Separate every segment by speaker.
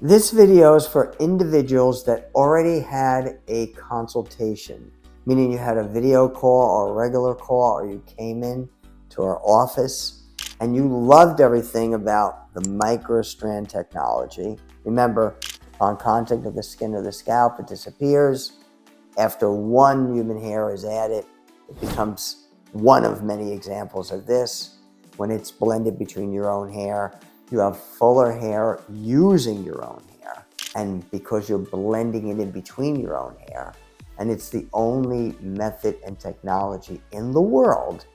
Speaker 1: This video is for individuals that already had a consultation, meaning you had a video call or a regular call, or you came in to our office and you loved everything about the microstrand technology. Remember, on contact of the skin or the scalp, it disappears. After one human hair is added, it becomes one of many examples of this. When it's blended between your own hair, you have fuller hair using your own hair. And because you're blending it in between your own hair, and it's the only method and technology in the world,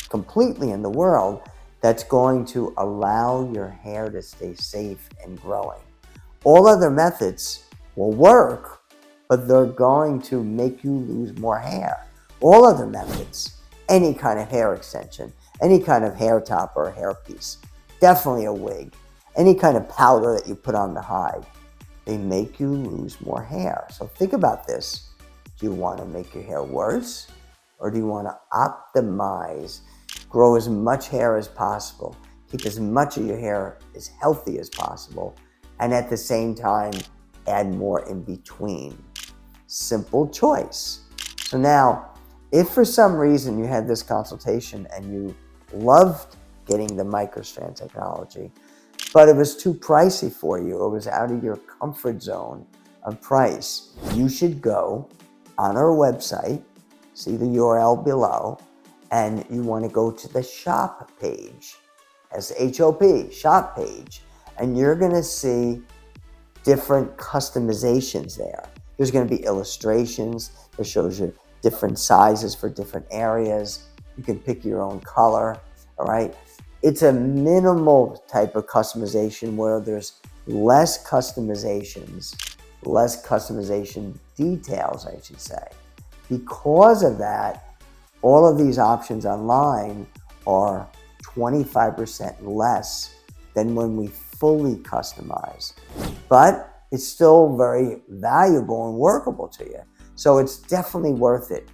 Speaker 1: completely in the world, that's going to allow your hair to stay safe and growing. All other methods will work, but they're going to make you lose more hair. All other methods, any kind of hair extension, any kind of hair top or hair piece, definitely a wig, any kind of powder that you put on the hide, they make you lose more hair. So think about this. Do you want to make your hair worse, or do you want to optimize, grow as much hair as possible, keep as much of your hair as healthy as possible, and at the same time add more in between? Simple choice. So now, if for some reason you had this consultation and you loved getting the microstrand technology, but it was too pricey for you, it was out of your comfort zone of price, you should go on our website, see the URL below, and you want to go to the shop page, SHOP, shop page, and you're going to see different customizations there. There's going to be illustrations that shows you different sizes for different areas. You can pick your own color, all right? It's a minimal type of customization where there's less customization details, I should say. Because of that, all of these options online are 25% less than when we fully customize. But it's still very valuable and workable to you. So it's definitely worth it.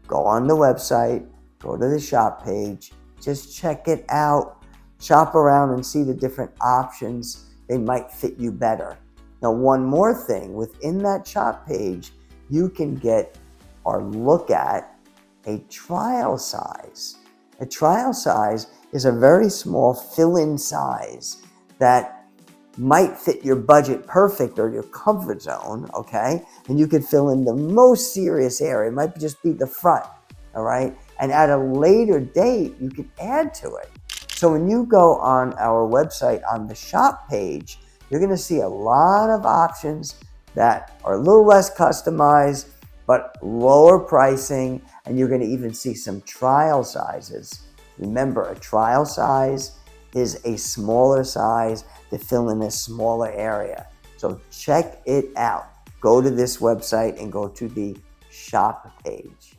Speaker 1: Go on the website, go to the shop page, just check it out. Shop around and see the different options. They might fit you better. Now, one more thing, within that shop page, you can get or look at a trial size. A trial size is a very small fill-in size that might fit your budget perfect or your comfort zone, okay? And you could fill in the most serious area. It might just be the front, all right? And at a later date, you can add to it. So when you go on our website on the shop page, you're going to see a lot of options that are a little less customized, but lower pricing, and you're going to even see some trial sizes. Remember, a trial size is a smaller size to fill in a smaller area. So check it out. Go to this website and go to the shop page.